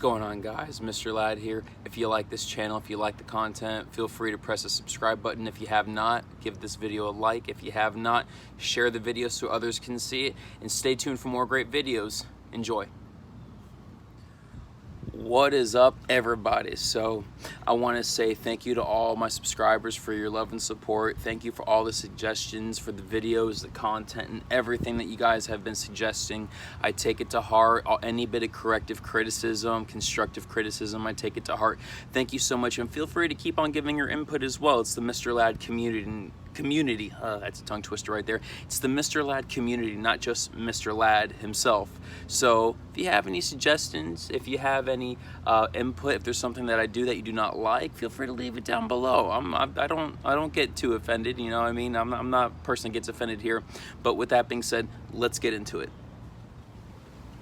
going on, guys? Mr. Ladd here. If you like this channel, if you like the content, feel free to press the subscribe button. If you have not, give this video a like. If you have not, share the video so others can see it, and stay tuned for more great videos. Enjoy. What is up, everybody? So I want to say thank you to all my subscribers for your love and support. Thank you for all the suggestions for the videos, the content, and everything that you guys have been suggesting. I take it to heart. Any bit of corrective criticism, constructive criticism, I take it to heart. Thank you so much, and feel free to keep on giving your input as well. It's the Mr. Ladd community. That's a tongue twister right there. It's the Mr. Ladd community, not just Mr. Ladd himself. So if you have any suggestions, if you have any input, if there's something that I do that you do not like, feel free to leave it down below. I don't get too offended, you know what I mean? I'm not a person that gets offended here. But with that being said, let's get into it.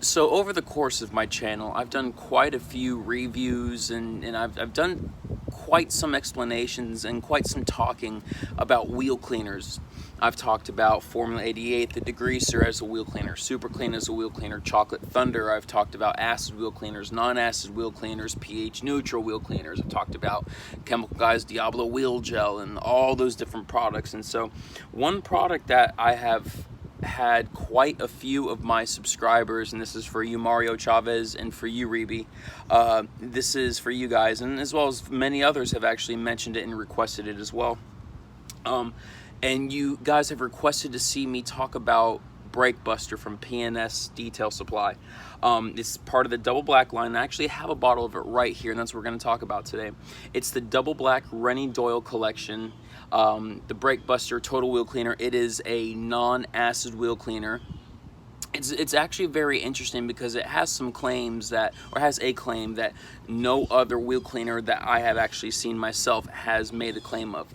So over the course of my channel, I've done quite a few reviews and I've done quite some explanations and quite some talking about wheel cleaners. I've talked about Formula 88, the degreaser as a wheel cleaner, Super Clean as a wheel cleaner, Chocolate Thunder. I've talked about acid wheel cleaners, non-acid wheel cleaners, pH neutral wheel cleaners. I've talked about Chemical Guys Diablo wheel gel and all those different products. And so one product that I have had quite a few of my subscribers, and this is for you, Mario Chavez, and for you, Reby. This is for you guys, and as well as many others have actually mentioned it and requested it as well. And you guys have requested to see me talk about Brake Buster from PNS Detail Supply. It's part of the Double Black line. I actually have a bottle of it right here, and that's what we're going to talk about today. It's the Double Black Rennie Doyle collection. The Brake Buster Total Wheel Cleaner. It is a non-acid wheel cleaner. It's actually very interesting because it has some claims that, or has a claim that no other wheel cleaner that I have actually seen myself has made a claim of.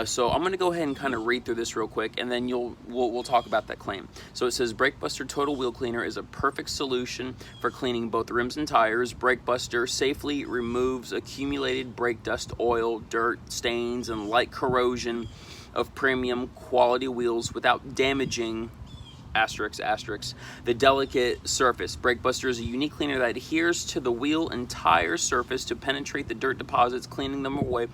So I'm going to go ahead and kind of read through this real quick, and then we'll talk about that claim. So it says, Brake Buster Total Wheel Cleaner is a perfect solution for cleaning both rims and tires. Brake Buster safely removes accumulated brake dust, oil, dirt, stains, and light corrosion of premium quality wheels without damaging the delicate surface. Brake Buster is a unique cleaner that adheres to the wheel and tire surface to penetrate the dirt deposits, cleaning them away.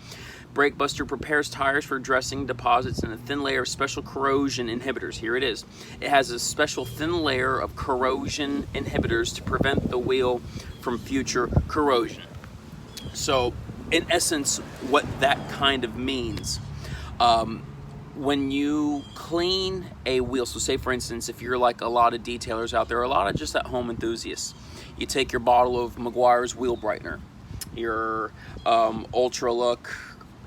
Brake Buster prepares tires for dressing deposits in a thin layer of special corrosion inhibitors. Here it is. It has a special thin layer of corrosion inhibitors to prevent the wheel from future corrosion. So, in essence, what that kind of means, when you clean a wheel, so say for instance, if you're like a lot of detailers out there, a lot of just at home enthusiasts, you take your bottle of Meguiar's wheel brightener, your Ultra Look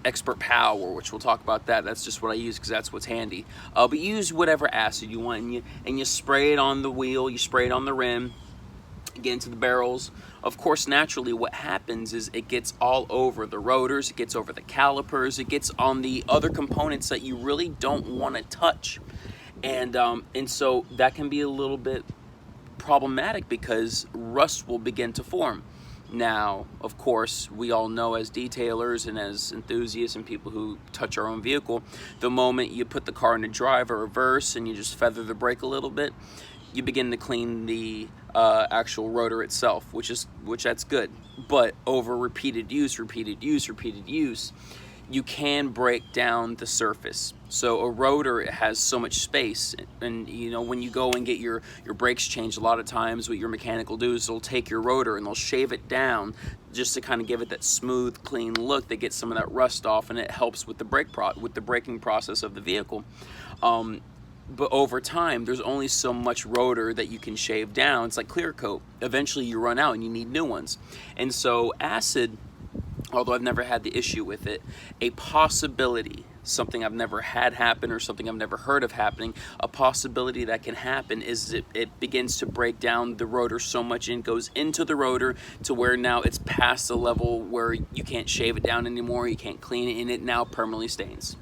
Expert Power, which we'll talk about that's just what I use because that's what's handy. But you use whatever acid you want, and you spray it on the wheel, you spray it on the rim, get into the barrels. Of course, naturally what happens is it gets all over the rotors, it gets over the calipers, it gets on the other components that you really don't want to touch. And so that can be a little bit problematic because rust will begin to form. Now, of course, we all know as detailers and as enthusiasts and people who touch our own vehicle, the moment you put the car in a drive or reverse and you just feather the brake a little bit, you begin to clean the actual rotor itself, which that's good. But over repeated use, you can break down the surface. So a rotor has so much space, and you know, when you go and get your brakes changed, a lot of times what your mechanic will do is they'll take your rotor and they'll shave it down just to kind of give it that smooth, clean look that gets some of that rust off, and it helps with the braking process of the vehicle. But over time, there's only so much rotor that you can shave down. It's like clear coat. Eventually you run out and you need new ones. And so acid, although I've never had the issue with it, a possibility, something I've never had happen or something I've never heard of happening, a possibility that can happen is it begins to break down the rotor so much and goes into the rotor to where now it's past the level where you can't shave it down anymore, you can't clean it, and it now permanently stains.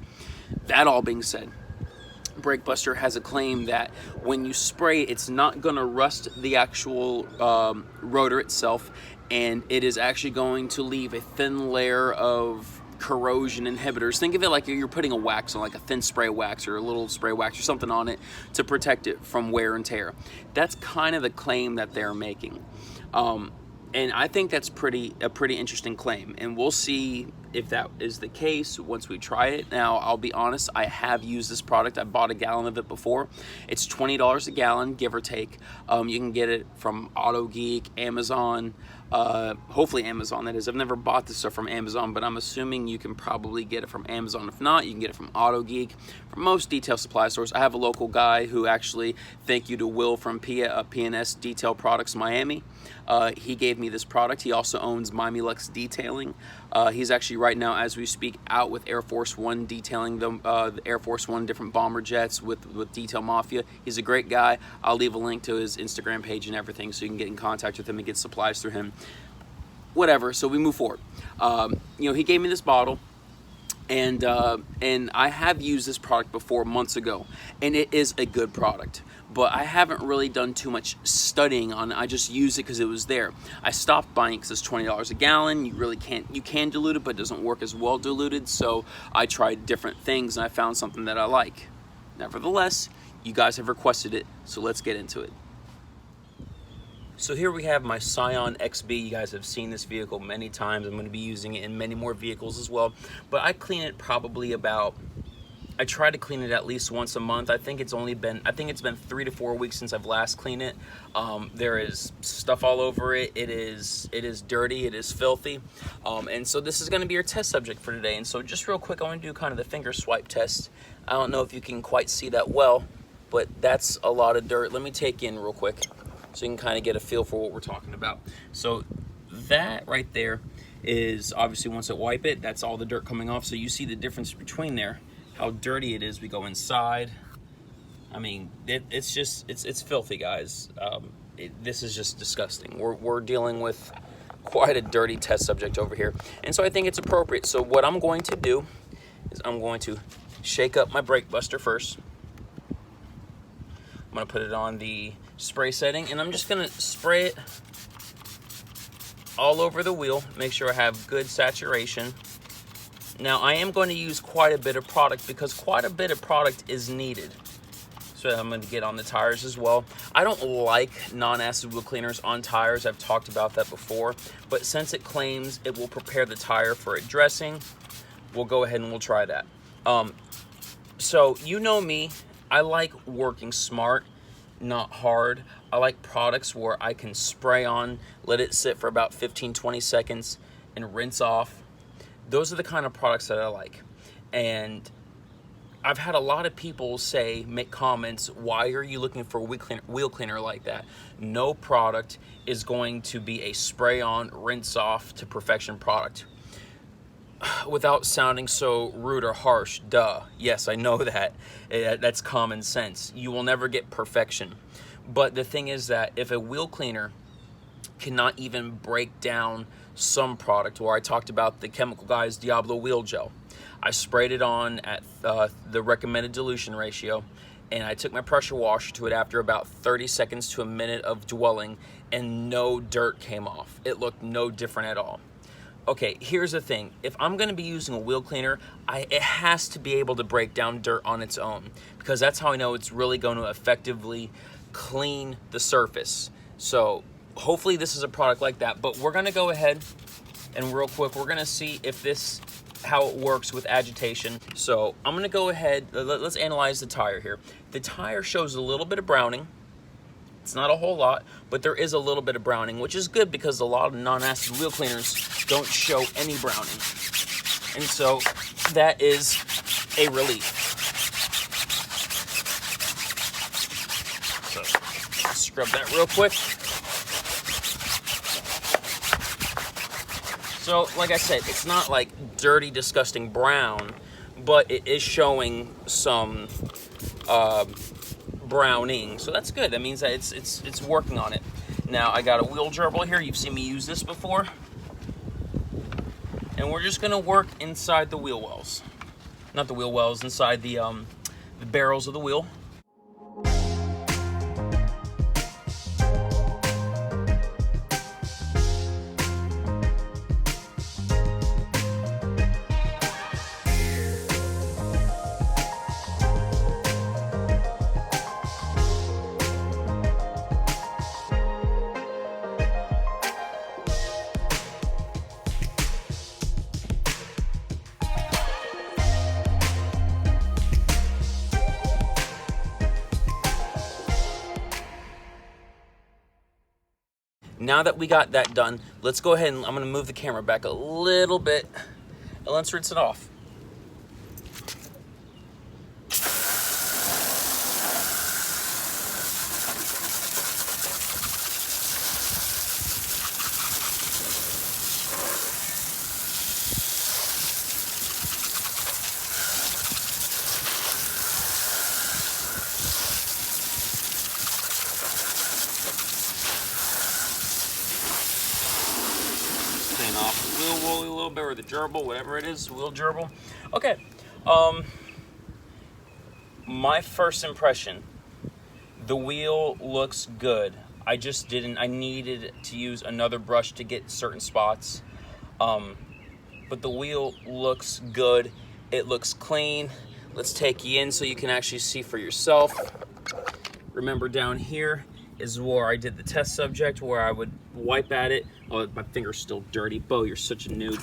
That all being said, Brake Buster has a claim that when you spray, it's not going to rust the actual rotor itself, and it is actually going to leave a thin layer of corrosion inhibitors. Think of it like you're putting a wax on, like a thin spray wax or a little spray wax or something on it to protect it from wear and tear. That's kind of the claim that they're making. And I think that's a pretty interesting claim, and we'll see if that is the case once we try it. Now, I'll be honest, I have used this product. I bought a gallon of it before. It's $20 a gallon, give or take. You can get it from AutoGeek, Amazon, hopefully Amazon, that is. I've never bought this stuff from Amazon, but I'm assuming you can probably get it from Amazon. If not, you can get it from AutoGeek, from most detail supply stores. I have a local guy who actually, thank you to Will from P&S Detail Products Miami. He gave me this product. He also owns Miami Lux Detailing. He's actually right now, as we speak, out with Air Force One detailing the Air Force One different bomber jets with Detail Mafia. He's a great guy. I'll leave a link to his Instagram page and everything so you can get in contact with him and get supplies through him. Whatever, so we move forward. He gave me this bottle, and I have used this product before months ago, and it is a good product. But I haven't really done too much studying on it. I just used it because it was there. I stopped buying it because it's $20 a gallon. You can dilute it, but it doesn't work as well diluted. So I tried different things and I found something that I like. Nevertheless, you guys have requested it, so let's get into it. So here we have my Scion XB. You guys have seen this vehicle many times. I'm going to be using it in many more vehicles as well. But I clean it probably I try to clean it at least once a month. I think it's been 3 to 4 weeks since I've last cleaned it. There is stuff all over it. It is dirty, it is filthy. And so this is gonna be your test subject for today. And so just real quick, I wanna do kind of the finger swipe test. I don't know if you can quite see that well, but that's a lot of dirt. Let me take in real quick so you can kind of get a feel for what we're talking about. So that right there is obviously, once I wipe it, that's all the dirt coming off. So you see the difference between there, how dirty it is. We go inside. I mean, it's filthy, guys. This is just disgusting. We're dealing with quite a dirty test subject over here. And so I think it's appropriate. So what I'm going to do is I'm going to shake up my brake buster first. I'm gonna put it on the spray setting, and I'm just gonna spray it all over the wheel. Make sure I have good saturation. Now, I am going to use quite a bit of product because quite a bit of product is needed. So I'm going to get on the tires as well. I don't like non-acid wheel cleaners on tires. I've talked about that before. But since it claims it will prepare the tire for a dressing, we'll go ahead and we'll try that. So you know me, I like working smart, not hard. I like products where I can spray on, let it sit for about 15-20 seconds, and rinse off. Those are the kind of products that I like. And I've had a lot of people make comments, why are you looking for a wheel cleaner like that? No product is going to be a spray on, rinse off to perfection product. Without sounding so rude or harsh, duh. Yes, I know that. That's common sense. You will never get perfection. But the thing is that if a wheel cleaner cannot even break down some product, where I talked about the Chemical Guys Diablo Wheel Gel. I sprayed it on at the recommended dilution ratio, and I took my pressure washer to it after about 30 seconds to a minute of dwelling, and no dirt came off. It looked no different at all. Okay, here's the thing. If I'm going to be using a wheel cleaner, it has to be able to break down dirt on its own, because that's how I know it's really going to effectively clean the surface. So hopefully this is a product like that, but we're gonna go ahead and real quick, we're gonna see if how it works with agitation. So I'm gonna go ahead, let's analyze the tire here. The tire shows a little bit of browning. It's not a whole lot, but there is a little bit of browning, which is good because a lot of non-acid wheel cleaners don't show any browning. And so that is a relief. So scrub that real quick. So, like I said, it's not like dirty, disgusting brown, but it is showing some browning. So that's good. That means that it's working on it. Now, I got a wheel gerbil here. You've seen me use this before. And we're just gonna work inside the wheel wells. Not the wheel wells, inside the barrels of the wheel. now that we got that done, let's go ahead and I'm gonna move the camera back a little bit and let's rinse it off. Off the wheel woolly a little bit, or the gerbil, whatever it is, wheel gerbil. Okay, my first impression, the wheel looks good. I needed to use another brush to get certain spots, but the wheel looks good. It looks clean. Let's take you in so you can actually see for yourself. Remember, down here is where I did the test subject, where I would wipe at it. Oh, my finger's still dirty. Bo, you're such a noob.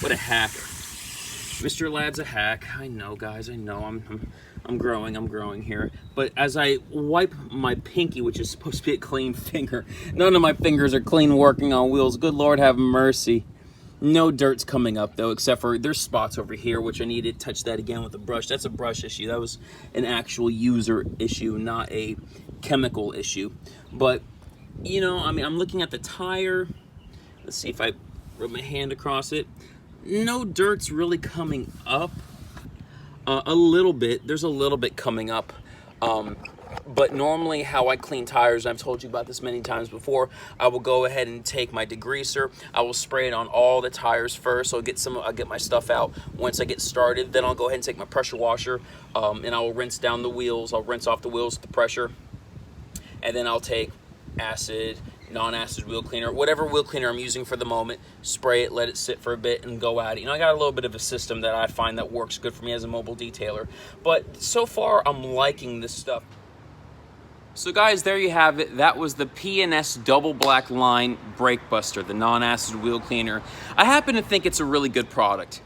What a hack. Mr. Lad's a hack. I know, guys, I know. I'm growing here. But as I wipe my pinky, which is supposed to be a clean finger, none of my fingers are clean working on wheels. Good Lord have mercy. No dirt's coming up though, except for there's spots over here, which I need to touch that again with a brush. That's a brush issue. That was an actual user issue, not a chemical issue. But, you know, I mean, I'm looking at the tire. Let's see if I rub my hand across it. No dirt's really coming up. A little bit. There's a little bit coming up. But normally how I clean tires, I've told you about this many times before, I will go ahead and take my degreaser. I will spray it on all the tires first. I'll get my stuff out. Once I get started, then I'll go ahead and take my pressure washer, and I will rinse down the wheels. I'll rinse off the wheels with the pressure. And then I'll take acid, non-acid wheel cleaner, whatever wheel cleaner I'm using for the moment, spray it, let it sit for a bit, and go at it. You know, I got a little bit of a system that I find that works good for me as a mobile detailer. But so far, I'm liking this stuff. So guys, there you have it. That was the P&S Double Black Line Brake Buster, the non-acid wheel cleaner. I happen to think it's a really good product.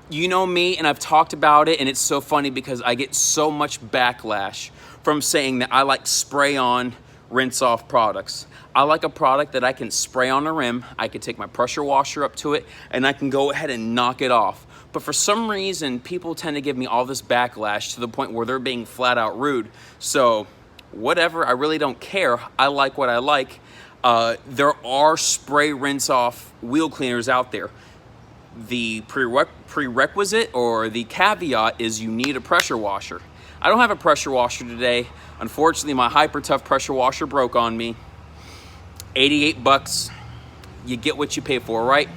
You know me, and I've talked about it, and it's so funny because I get so much backlash from saying that I like spray-on, rinse-off products. I like a product that I can spray on the rim, I can take my pressure washer up to it, and I can go ahead and knock it off. But for some reason, people tend to give me all this backlash to the point where they're being flat-out rude. So, whatever, I really don't care. I like what I like. There are spray rinse off wheel cleaners out there. The prerequisite or the caveat is you need a pressure washer. I don't have a pressure washer today. Unfortunately, my Hyper Tough pressure washer broke on me. 88 bucks. You get what you pay for, right?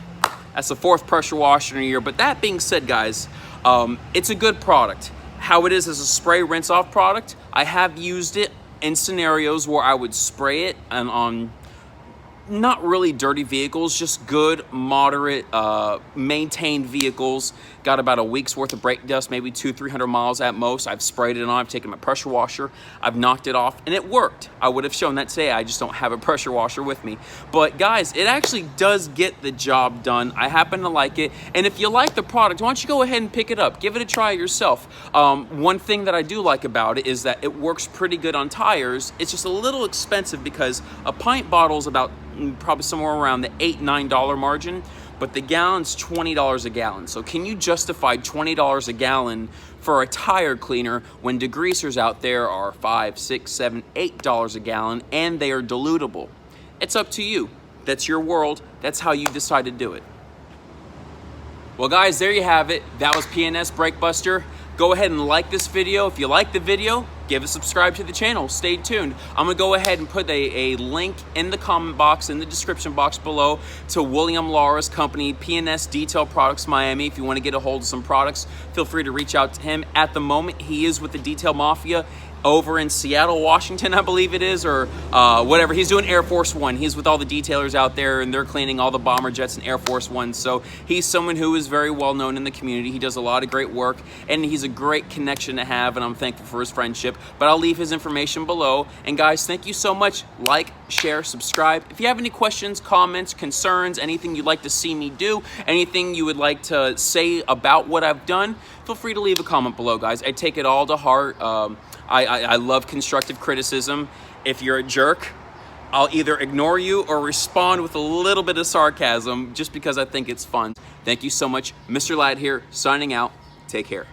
That's the fourth pressure washer in a year. But that being said, guys, it's a good product. How it is as a spray rinse off product, I have used it in scenarios where I would spray it and on not really dirty vehicles, just good, moderate, maintained vehicles. Got about a week's worth of brake dust, maybe 200-300 miles at most. I've sprayed it on, I've taken my pressure washer, I've knocked it off, and it worked. I would have shown that today, I just don't have a pressure washer with me. But guys, it actually does get the job done. I happen to like it, and if you like the product, why don't you go ahead and pick it up, give it a try yourself. One thing that I do like about it is that it works pretty good on tires. It's just a little expensive because a pint bottle is about probably somewhere around the $8-9 margin, but the gallon's $20 a gallon. So can you justify $20 a gallon for a tire cleaner when degreasers out there are $5, $6, $7, $8 a gallon and they are dilutable? It's up to you. That's your world. That's how you decide to do it. Well guys, there you have it. That was P&S Brake Buster. Go ahead and like this video. If you like the video, give a subscribe to the channel. Stay tuned. I'm gonna go ahead and put a link in the comment box, in the description box below, to William Lara's company, P&S Detail Products Miami. If you wanna get a hold of some products, feel free to reach out to him. At the moment, he is with the Detail Mafia over in Seattle, Washington, I believe it is, or whatever. He's doing Air Force One. He's with all the detailers out there, and they're cleaning all the bomber jets and Air Force Ones. So he's someone who is very well known in the community. He does a lot of great work, and he's a great connection to have, and I'm thankful for his friendship. But I'll leave his information below. And guys, thank you so much. Like, share, subscribe. If you have any questions, comments, concerns, anything you'd like to see me do, anything you would like to say about what I've done, feel free to leave a comment below, guys. I take it all to heart. I love constructive criticism. If you're a jerk, I'll either ignore you or respond with a little bit of sarcasm just because I think it's fun. Thank you so much. Mr. Ladd here, signing out. Take care.